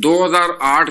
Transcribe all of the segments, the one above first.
2008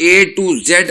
A to Z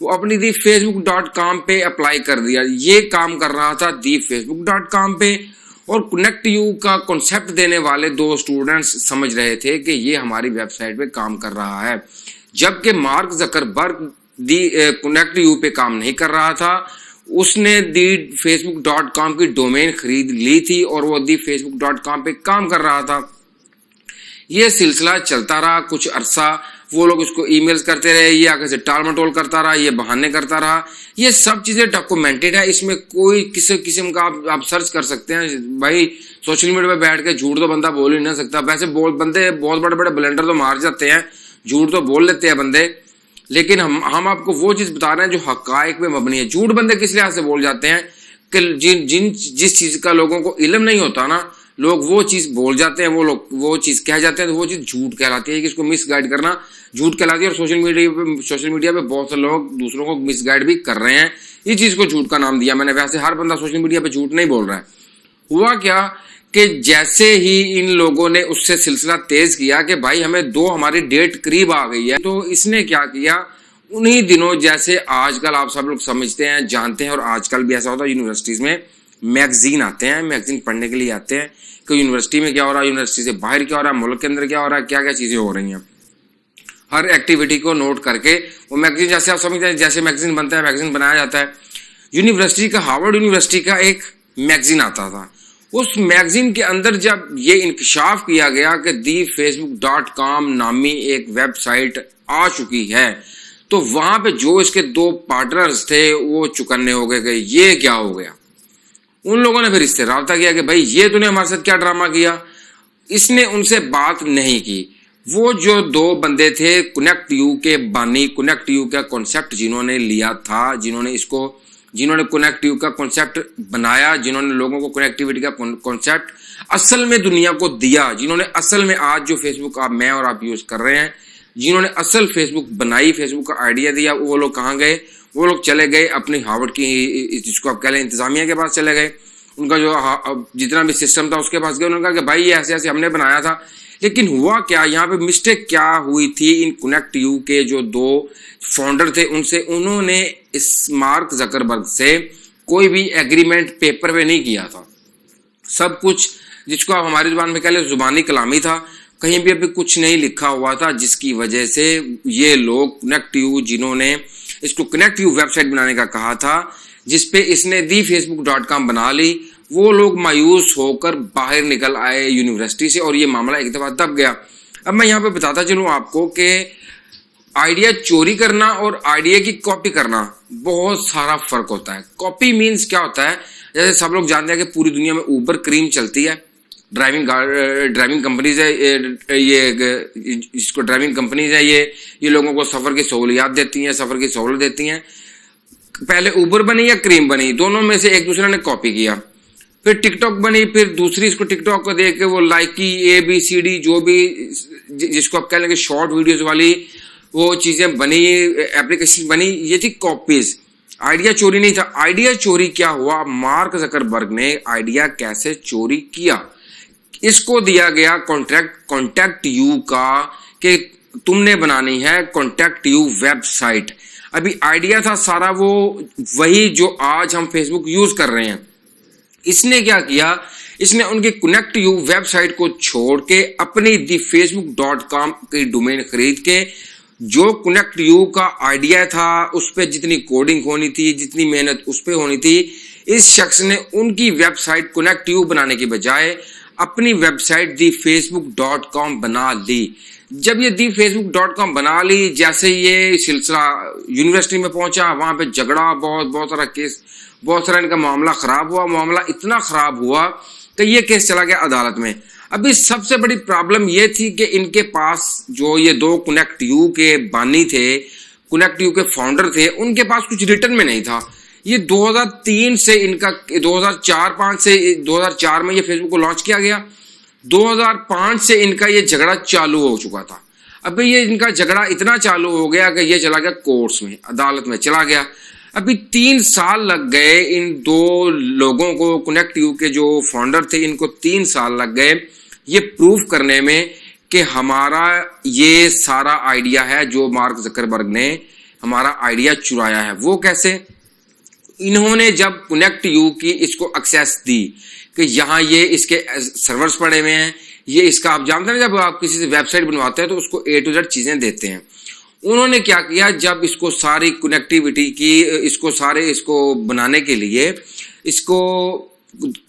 وہ اپنی دی facebook.com پہ اپلائی کر دیا. یہ کام کر رہا تھا دی facebook.com پہ, اور کنیکٹ یو کا کنسیپٹ دینے والے 2 اسٹوڈنٹس سمجھ رہے تھے کہ یہ ہماری ویب سائٹ پہ کام کر رہا ہے, جبکہ mark Zuckerberg the connect you پہ کام نہیں کر رہا تھا. اس نے دی facebook.com کی ڈومین خرید لی تھی اور وہ دی facebook.com پہ کام کر رہا تھا. یہ سلسلہ چلتا رہا کچھ عرصہ. وہ لوگ اس کو ای میلز کرتے رہے, یہ آگے سے ٹال مٹول کرتا رہا, یہ بہانے کرتا رہا. یہ سب چیزیں ڈاکومنٹڈ ہے, اس میں کوئی کسی قسم کا آپ سرچ کر سکتے ہیں. بھائی سوشل میڈیا پہ بیٹھ کے جھوٹ تو بندہ بول ہی نہیں سکتا. ویسے بندے بہت بڑے بڑے بلنڈر تو مار جاتے ہیں, جھوٹ تو بول لیتے ہیں بندے, لیکن ہم آپ کو وہ چیز بتا رہے ہیں جو حقائق پہ مبنی ہے. جھوٹ بندے کس لحاظ سے بول جاتے ہیں کہ جس چیز کا لوگوں کو علم نہیں ہوتا نا, لوگ وہ چیز بول جاتے ہیں, وہ چیز کہہ جاتے ہیں, تو وہ چیز جھوٹ کہلاتی ہے. کہ اس کو مس گائیڈ کرنا جھوٹ کہلاتی ہے. اور سوشل میڈیا پہ بہت سے لوگ دوسروں کو مس گائیڈ بھی کر رہے ہیں. یہ چیز کو جھوٹ کا نام دیا میں نے. ویسے ہر بندہ سوشل میڈیا پہ جھوٹ نہیں بول رہا ہے. ہوا کیا کہ جیسے ہی ان لوگوں نے اس سے سلسلہ تیز کیا کہ بھائی ہماری ڈیٹ قریب آ گئی ہے, تو اس نے کیا کیا, انہی دنوں جیسے آج کل آپ سب لوگ سمجھتے ہیں, جانتے ہیں, اور آج کل بھی ایسا ہوتا ہے یونیورسٹیز میں میگزین آتے ہیں, میگزین پڑھنے کے لیے آتے ہیں کہ یونیورسٹی میں کیا ہو رہا ہے, یونیورسٹی سے باہر کیا ہو رہا ہے, ملک کے اندر کیا ہو رہا ہے, کیا کیا چیزیں ہو رہی ہیں. ہر ایکٹیویٹی کو نوٹ کر کے وہ میگزین, جیسے آپ سمجھتے ہیں جیسے میگزین بنتا ہے, میگزین بنایا جاتا ہے. یونیورسٹی کا ہارورڈ یونیورسٹی کا ایک میگزین آتا تھا. اس میگزین کے اندر جب یہ انکشاف کیا گیا کہ دی facebook.com نامی ایک ویب سائٹ آ چکی ہے, تو وہاں پہ جو اس کے 2 پارٹنرز تھے وہ چکنے ہو گئے کہ یہ کیا ہو گیا. ان لوگوں نے پھر اس سے رابطہ کیا کہ بھائی یہ تو نے ہمارے ساتھ کیا ڈرامہ کیا. اس نے ان سے بات نہیں کی. وہ جو 2 بندے تھے کنیکٹ یو کے بانی, کنیکٹ یو کا کنسیپٹ جنہوں نے لیا تھا, جنہوں نے کنیکٹ یو کا کنسیپٹ بنایا, جنہوں نے لوگوں کو کنیکٹیوٹی کا کنسیپٹ اصل میں دنیا کو دیا, جنہوں نے اصل میں آج جو فیس بک میں اور آپ یوز کر رہے ہیں, جنہوں نے اصل فیس بک بنائی, فیس بک کا آئیڈیا دیا, وہ لوگ کہاں گئے؟ وہ لوگ چلے گئے اپنی ہارورڈ کی, جس کو آپ کہہ لیں انتظامیہ کے پاس چلے گئے. ان کا جو جتنا بھی سسٹم تھا اس کے پاس گئے. انہوں نے کہا کہ بھائی یہ ایسے ایسے ہم نے بنایا تھا. لیکن ہوا کیا, یہاں پہ مسٹیک کیا ہوئی تھی, ان کنیکٹ یو کے جو 2 فاؤنڈر تھے ان سے, انہوں نے اس مارک زکربرگ سے کوئی بھی ایگریمنٹ پیپر پہ نہیں کیا تھا. سب کچھ جس کو آپ ہماری زبان میں کہہ لیں زبانی کلامی تھا, کہیں بھی ابھی کچھ نہیں لکھا ہوا تھا, جس کی وجہ سے یہ لوگ کنیکٹ یو, جنہوں نے اس کو کنیکٹ یو ویب سائٹ بنانے کا کہا تھا, جس پہ اس نے دی facebook.com بنا لی, وہ لوگ مایوس ہو کر باہر نکل آئے یونیورسٹی سے, اور یہ معاملہ ایک دفعہ دب گیا. اب میں یہاں پہ بتاتا چلوں آپ کو کہ آئیڈیا چوری کرنا اور آئیڈیا کی کاپی کرنا بہت سارا فرق ہوتا ہے. کاپی مینز کیا ہوتا ہے, جیسے سب لوگ جانتے ہیں کہ پوری دنیا میں اوبر کریم چلتی ہے, ڈرائیونگ کمپنیز ہے, یہ جس کو ڈرائیونگ کمپنیز ہے, یہ لوگوں کو سفر کی سہولیات دیتی ہیں, سفر کی سہولت دیتی ہیں. پہلے اوبر بنی یا کریم بنی, دونوں میں سے ایک دوسرے نے کاپی کیا. پھر ٹک ٹاک بنی, پھر دوسری اس کو ٹک ٹاک کو دیکھ کے وہ لائکی ABCD جو بھی جس کو آپ کہہ لیں کہ شارٹ ویڈیوز والی وہ چیزیں بنی, اپلیکیشن بنی, یہ تھی کاپیز. آئیڈیا چوری نہیں تھا. آئیڈیا چوری کیا ہوا, مارک زکربرگ نے آئیڈیا کیسے چوری کیا. اس کو دیا گیا کانٹیکٹ یو کا کہ تم نے بنانی ہے کانٹیکٹ یو ویب سائٹ. ابھی آئیڈیا تھا سارا وہی جو آج ہم فیس بک یوز کر رہے ہیں. اس نے کیا کیا, اس نے ان کی کنیکٹ یو ویب سائٹ کو چھوڑ کے اپنی دی facebook.com کی ڈومین خرید کے, جو کنیکٹ یو کا آئیڈیا تھا اس پہ جتنی کوڈنگ ہونی تھی, جتنی محنت اس پہ ہونی تھی, اس شخص نے ان کی ویب سائٹ کنیکٹ یو بنانے کی بجائے اپنی ویب سائٹ دی facebook.com بنا لی. جب یہ دی facebook.com بنا لی, جیسے یہ سلسلہ یونیورسٹی میں پہنچا, وہاں پہ جھگڑا, بہت سارا کیس, بہت سارا ان کا معاملہ خراب ہوا. معاملہ اتنا خراب ہوا کہ یہ کیس چلا گیا عدالت میں. ابھی سب سے بڑی پرابلم یہ تھی کہ ان کے پاس جو یہ 2 کنیکٹ یو کے بانی تھے, کنیکٹ یو کے فاؤنڈر تھے, ان کے پاس کچھ ریٹن میں نہیں تھا. یہ 2003 سے ان کا 2004-5 سے 2004 میں یہ فیس بک کو لانچ کیا گیا. 2005 سے ان کا یہ جھگڑا چالو ہو چکا تھا. ابھی یہ ان کا جھگڑا اتنا چالو ہو گیا کہ یہ چلا گیا کورٹس میں, عدالت میں چلا گیا. ابھی 3 سال لگ گئے ان 2 لوگوں کو, کنیکٹ یو کے جو فاؤنڈر تھے ان کو 3 سال لگ گئے یہ پروف کرنے میں کہ ہمارا یہ سارا آئیڈیا ہے جو مارک زکربرگ نے ہمارا آئیڈیا چرایا ہے. وہ کیسے؟ انہوں نے جب کنیکٹ یو کی اس کو ایکسیس دی کہ یہاں یہ اس کے سرورز پڑے ہوئے ہیں, یہ اس کا آپ جانتے ہیں جب آپ کسی سے ویب سائٹ بنواتے ہیں تو اس کو A to Z چیزیں دیتے ہیں. انہوں نے کیا کیا, جب اس کو ساری کنیکٹیوٹی کی, اس کو بنانے کے لیے اس کو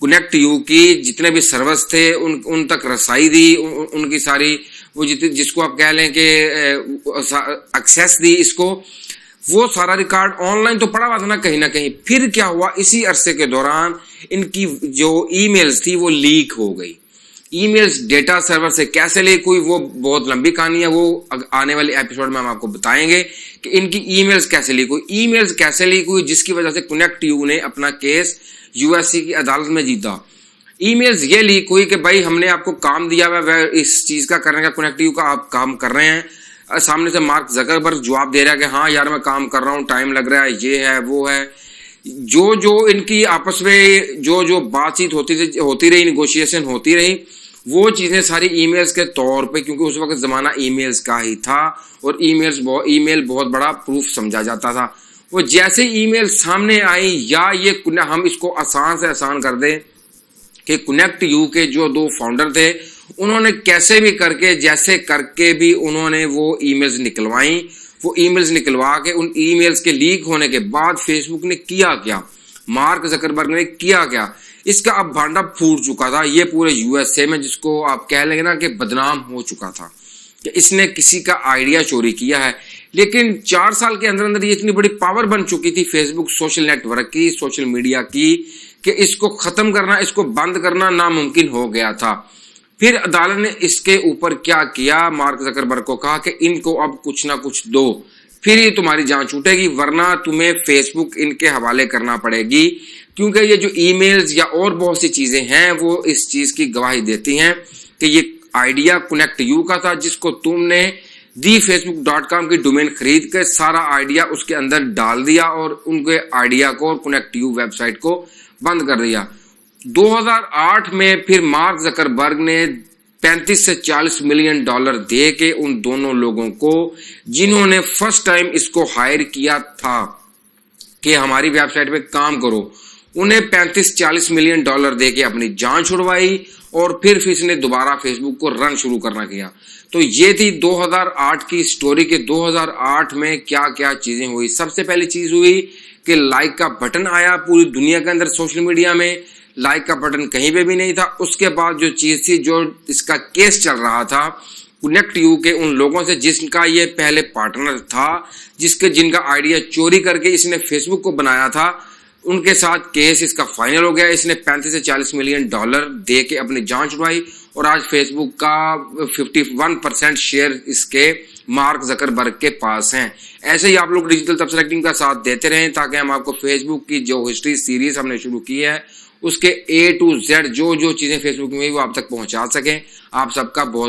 کنیکٹ یو کی جتنے بھی سرورز تھے ان تک رسائی دی, ان کی ساری وہ جس کو آپ کہہ لیں کہ ایکسیس دی اس کو, وہ سارا ریکارڈ آن لائن تو پڑا ہوا تھا نا کہیں نہ کہیں. پھر کیا ہوا, اسی عرصے کے دوران ان کی جو ای میلز تھی وہ لیک ہو گئی. ای میلز ڈیٹا سرور سے کیسے لیک ہوئی وہ بہت لمبی کہانی ہے, وہ آنے والے ایپیسوڈ میں ہم آپ کو بتائیں گے کہ ان کی ای میلز کیسے لیک ہوئی. ای میلز کیسے لیک ہوئی جس کی وجہ سے کنیکٹ یو نے اپنا کیس USA کی عدالت میں جیتا. ای میلز یہ لیک ہوئی کہ بھائی ہم نے آپ کو کام دیا ہوا ہے اس چیز کا کرنے کا, کنیکٹ یو کا آپ کام کر رہے ہیں. سامنے سے مارک زکربرگ جواب دے رہا ہے کہ ہاں یار میں کام کر رہا ہوں, ٹائم لگ رہا ہے, یہ ہے وہ ہے. جو ان کی آپس میں جو بات چیت ہوتی رہی, نیگوشیشن ہوتی رہی, وہ چیزیں ساری ای میلز کے طور پہ, کیونکہ اس وقت زمانہ ای میلز کا ہی تھا اور ای میل بہت بڑا پروف سمجھا جاتا تھا. وہ جیسے ای میل سامنے آئی, یا یہ ہم اس کو آسان سے آسان کر دیں کہ کنیکٹ یو کے جو 2 فاؤنڈر تھے انہوں نے کیسے بھی کر کے, جیسے کر کے بھی انہوں نے وہ ای میلز نکلوائیں. وہ ای میلز نکلوا کے ان ای میلز کے لیک ہونے کے بعد فیس بک نے کیا کیا, مارک زکربرگ نے کیا کیا, اس کا اب بھانڈا پھوٹ چکا تھا. یہ پورے USA میں جس کو آپ کہہ لیں گے نا کہ بدنام ہو چکا تھا کہ اس نے کسی کا آئیڈیا چوری کیا ہے. لیکن 4 سال کے اندر اندر یہ اتنی بڑی پاور بن چکی تھی فیس بک سوشل نیٹ ورک کی, سوشل میڈیا کی, کہ اس کو ختم کرنا, اس کو بند کرنا ناممکن ہو گیا تھا. پھر عدالت نے اس کے اوپر کیا کیا, مارک زکربرگ کو کہا کہ ان کو اب کچھ نہ کچھ دو, پھر یہ تمہاری جان چھوٹے گی, ورنہ تمہیں فیس بک ان کے حوالے کرنا پڑے گی. کیونکہ یہ جو ای میلز یا اور بہت سی چیزیں ہیں وہ اس چیز کی گواہی دیتی ہیں کہ یہ آئیڈیا کنیکٹ یو کا تھا, جس کو تم نے facebook.com کی ڈومین خرید کے سارا آئیڈیا اس کے اندر ڈال دیا اور ان کے آئیڈیا کو اور کنیکٹ یو ویب سائٹ کو بند کر دیا. 2008 میں پھر مارک زکربرگ نے 35 سے 40 ملین ڈالر دے کے ان دونوں لوگوں کو, جنہوں نے فرسٹ ٹائم اس کو ہائر کیا تھا کہ ہماری ویب سائٹ پہ کام کرو, انہیں 35-40 ملین ڈالر دے کے اپنی جان چھڑوائی اور پھر اس نے دوبارہ فیس بک کو رن شروع کرنا کیا. تو یہ تھی 2008 کی سٹوری کے 2008 میں کیا کیا چیزیں ہوئی. سب سے پہلی چیز ہوئی کہ لائک کا بٹن آیا پوری دنیا کے اندر سوشل میڈیا میں, لائک کا بٹن کہیں پہ بھی نہیں تھا. اس کے بعد جو چیز تھی, جو اس کا کیس چل رہا تھا کنیکٹ یو کے ان لوگوں سے جس کا یہ پہلے پارٹنر تھا, جن کا آئیڈیا چوری کر کے اس نے فیس بک کو بنایا تھا, ان کے ساتھ کیس اس کا فائنل ہو گیا. اس نے 35 سے 40 ملین ڈالر دے کے اپنی جان چھڑوائی اور آج فیس بک کا 51% شیئر اس کے مارک زکربرگ کے پاس ہیں. ایسے ہی آپ لوگ ڈیجیٹل تبصرہ ٹیم کا ساتھ دیتے رہیں تاکہ ہم آپ کو فیس بک کی جو ہسٹری سیریز ہم نے شروع کی ہے اس کے A to Z جو چیزیں فیس بک میں ہوئی وہ آپ تک پہنچا سکیں. آپ سب کا بہت